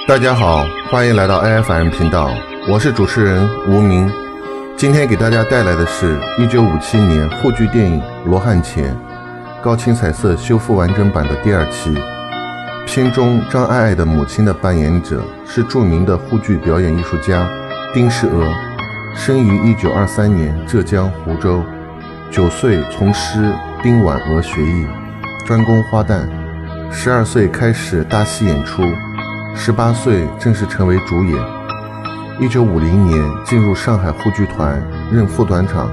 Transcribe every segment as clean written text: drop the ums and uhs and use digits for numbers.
大家好，欢迎来到 AFM 频道，我是主持人吴明。今天给大家带来的是1957年沪剧电影《罗汉钱》高清彩色修复完整版的第2期。片中张爱爱的母亲的扮演者是著名的沪剧表演艺术家丁世娥，生于1923年浙江湖州，9岁从师丁婉娥学艺，专攻花旦，12岁开始大戏演出，18岁正式成为主演。1950年进入上海沪剧团任副团长，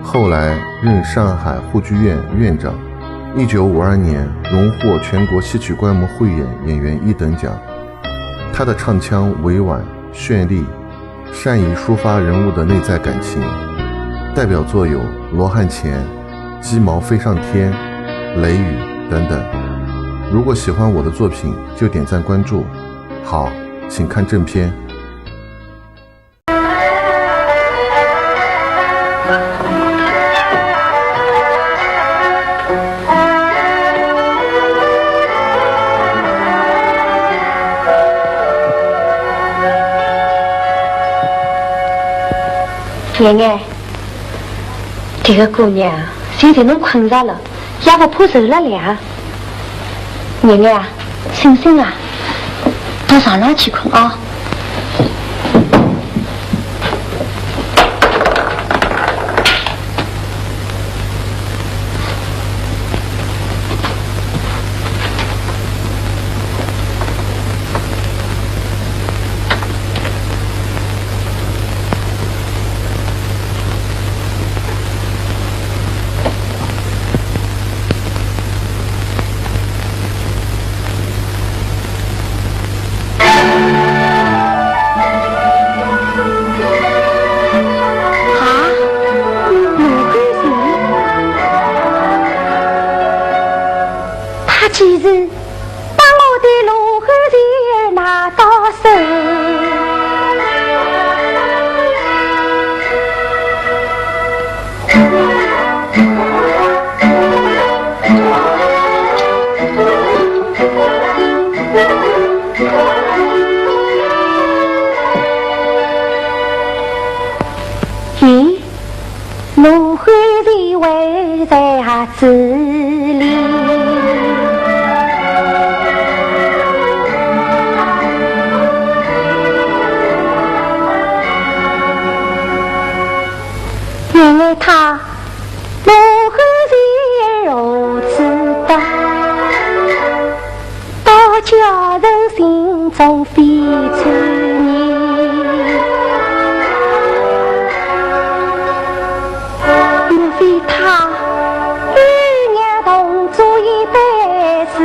后来任上海沪剧院院长。1952年荣获全国戏曲观摩汇演演员1等奖。他的唱腔委婉绚丽，善于抒发人物的内在感情，代表作有《罗汉钱》、《鸡毛飞上天》、《雷雨》等等。如果喜欢我的作品，就点赞关注。好，请看正片。爷爷，这个姑娘现在弄困着了，也不怕受了凉。爷爷啊，醒醒啊，到上哪去困啊？其实把我的罗汉钱拿到手，咦，罗汉钱为在盒子里？原来他罗汉钱如此大，到家人心中非传言。莫非他与娘同做一辈子，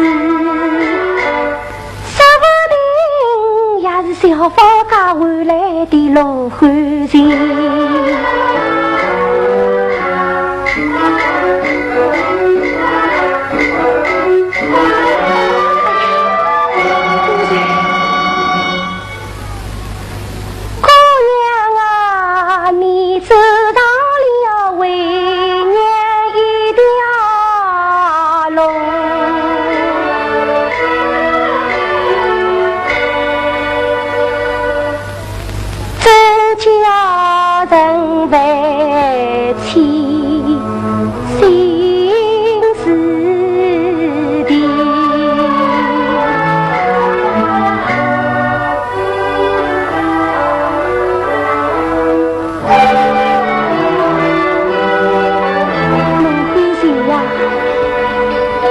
说不定也是小芳家换来的罗汉钱。人为妻心事的，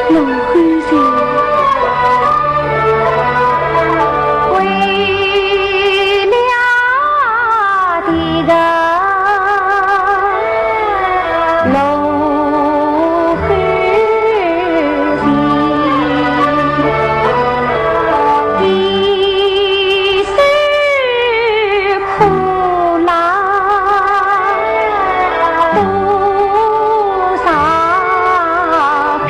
罗汉钱呀，罗汉钱。多少贫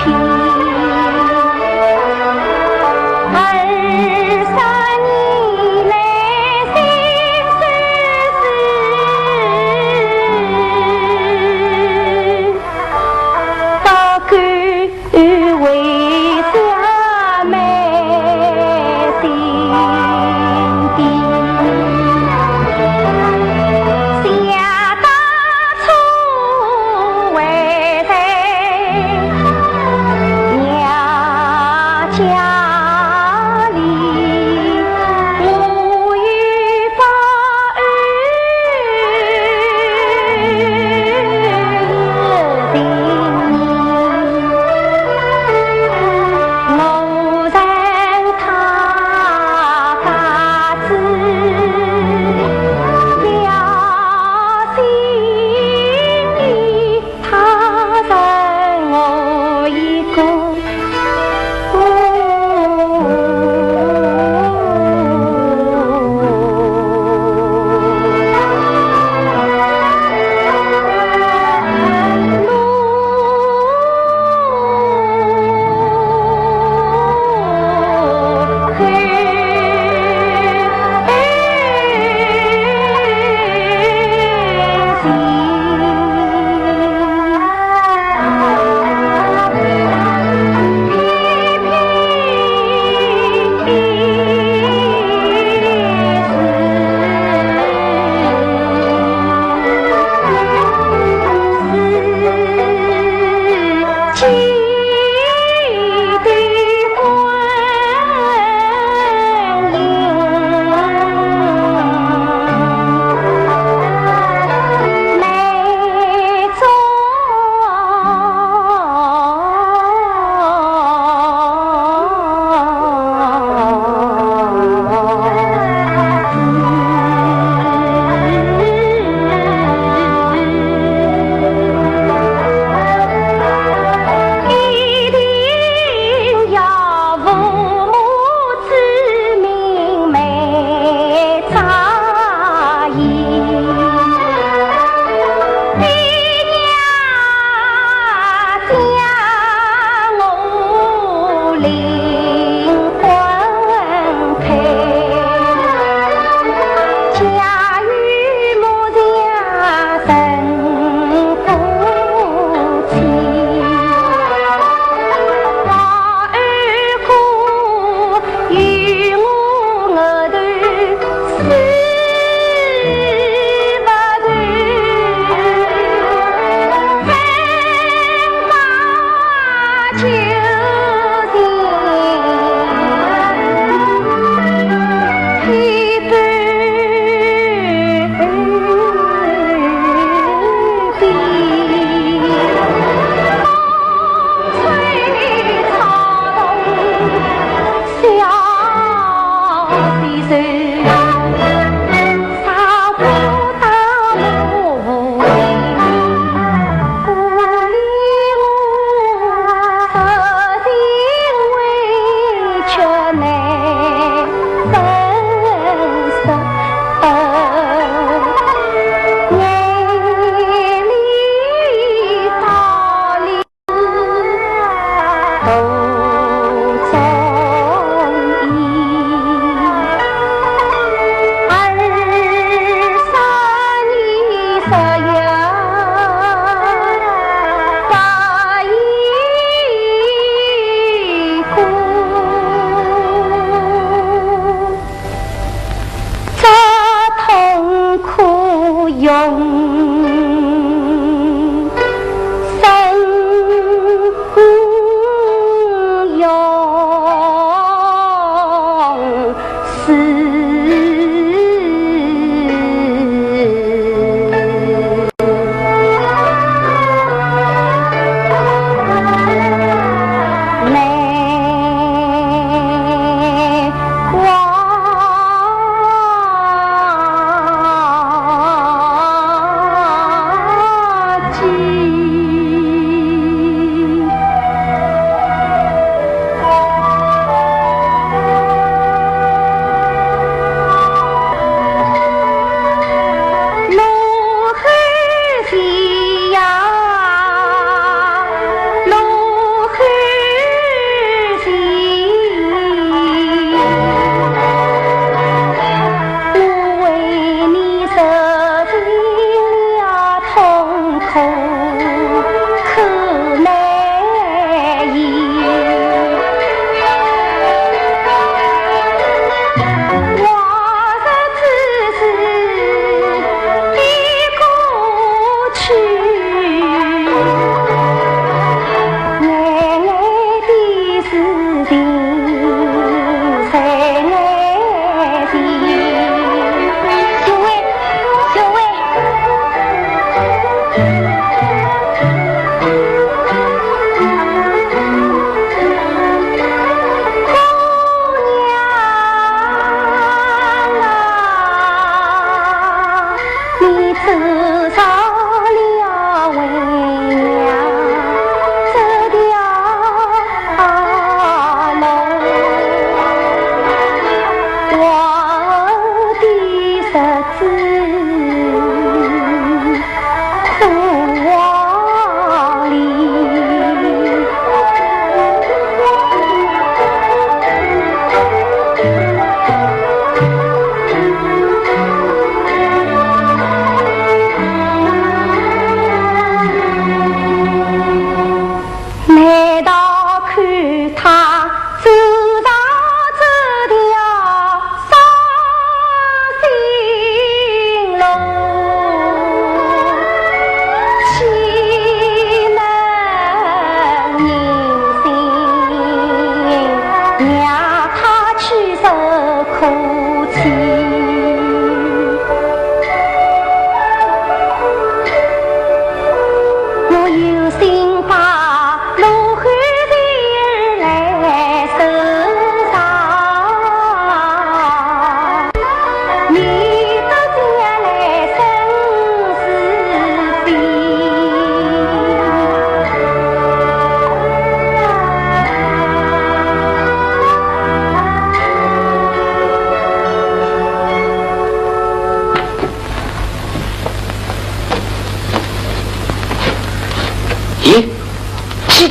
一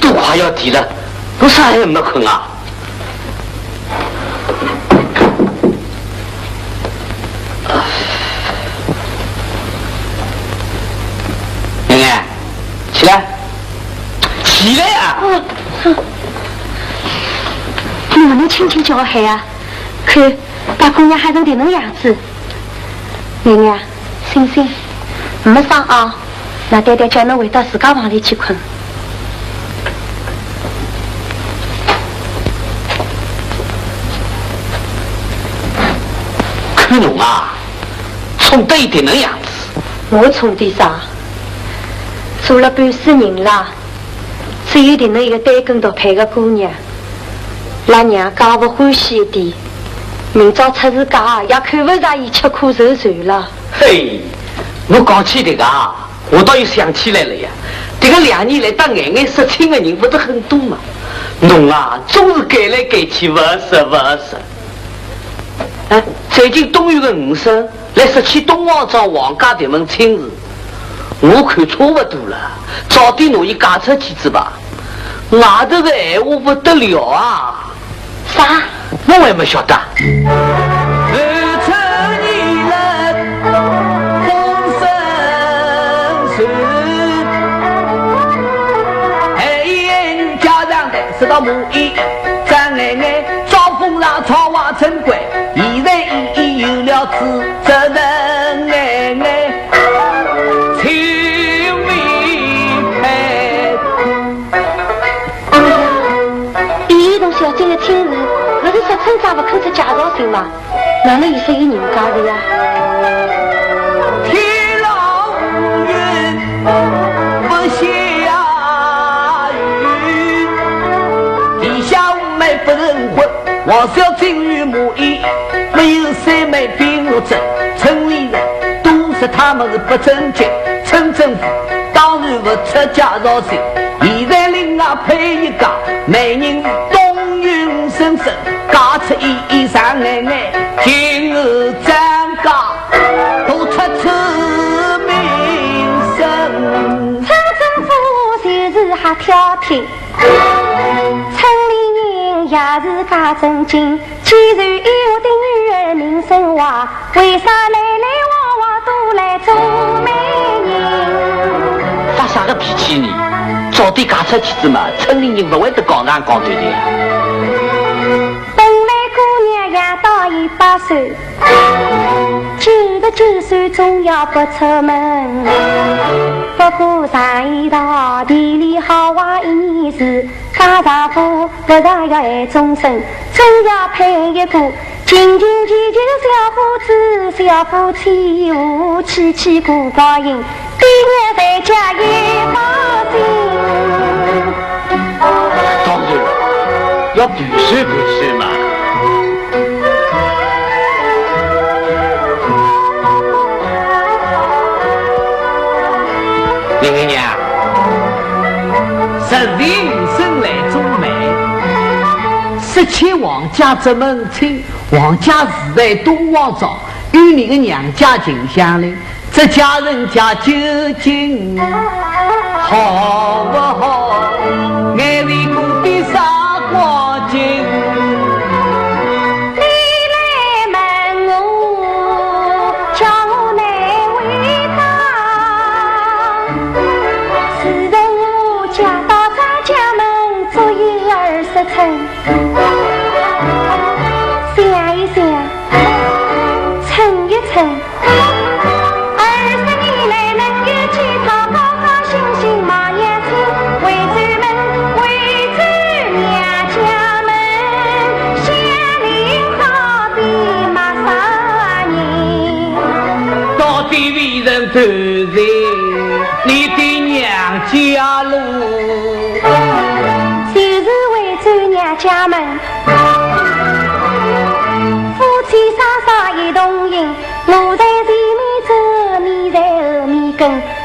都快要低了，我啥还没困啊？妍妍，起来，起来呀！你们能轻轻叫喊啊？看，把姑娘喊成这种样子。妍妍，醒醒，没上啊！那爹爹叫侬回到自家房里去困。看侬啊，冲得一点那样子。我冲的啥？做了半世人了，只有点那一个单根独配的姑娘，拉娘家不欢喜一点，明朝出事家也看不上伊吃苦受罪了。嘿，我讲起这个啊，我倒又想起来了呀。这个2年来打眼眼失亲的人不是很多嘛？侬啊，总是改来改去，不是。最近东岳的5生来失去东王庄王家这门亲事，我看差不多了，早点侬伊嫁出去子吧。外头的闲话不得了啊！啥？我还没晓得。直到母一张眼眼招风浪朝瓦城关，现在已有了资责任眼眼青梅配。伊东小姐的亲事，不是说村长不肯出介绍信吗？哪能也是有人家的呀？天老云不下。不人婚，王小金与母仪，没有3枚并入证，村里人都说他们是不正经。村政府当然不出介绍信，现在另外配一个美人东云深深，嫁出一上眼眼，今后张家都出名声。村政府就是还挑剔。也是家正经，既然有的女儿名声话，为啥来来往往都来做媒人？发啥个脾气呢？早点嫁出去子嘛，村里人不会得讲俺讲对的呀。本来姑娘也到100岁，99岁总要不出门。不过上一道地里好话一时，家丈夫不但要爱终身，总要配一个清清气气的小夫妻夫妻起过光阴，爹娘在家也放心。当然了，要盘算盘算嘛。林娘，15生来中美，17王家这门亲，王家是在东王庄，与你的娘家近相邻，这家人家究竟好不好？爱为过的啥光景？想一想，称一称，20年来能有几趟高高兴兴忙眼睛，为咱们为咱娘家们相邻好比马啥人？到底为人担任你的娘家路？家门，夫妻双双一同行，我在前面走，你在后面跟，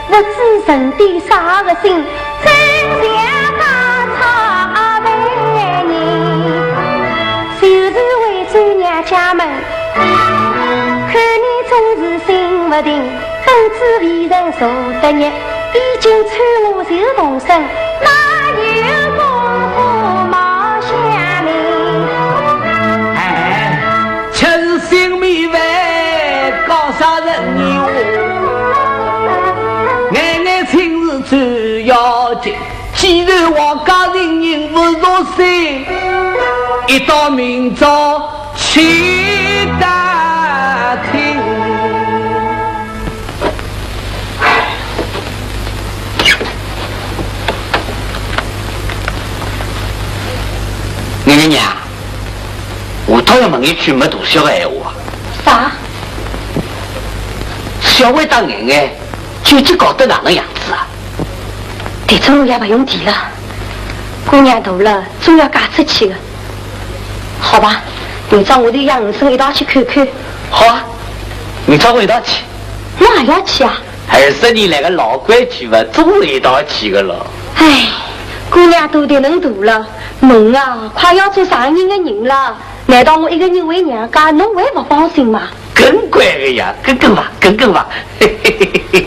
不知人的啥个心，真像大草为人，就是为转娘家门。看你总是心不定，本知为人受得热，毕竟穿我就同生，哪有？最要紧。既然王家人人不入睡，一到明早去打听。娘娘，我倒要问一句没大小的闲话。啥？小薇当眼眼，究竟搞得哪能样子啊？这种路也不用提了，姑娘大了，总要嫁出去的。好吧，明朝我得让五婶一道去看看。好啊，明朝我一道去。哪要去啊20年来个老规矩嘛，总会一道去的了。哎，姑娘大的能大了，侬啊，快要做上人的人了。难道我一个人为娘家，侬还不放心吗？更乖的呀，跟吧，嘿嘿嘿嘿。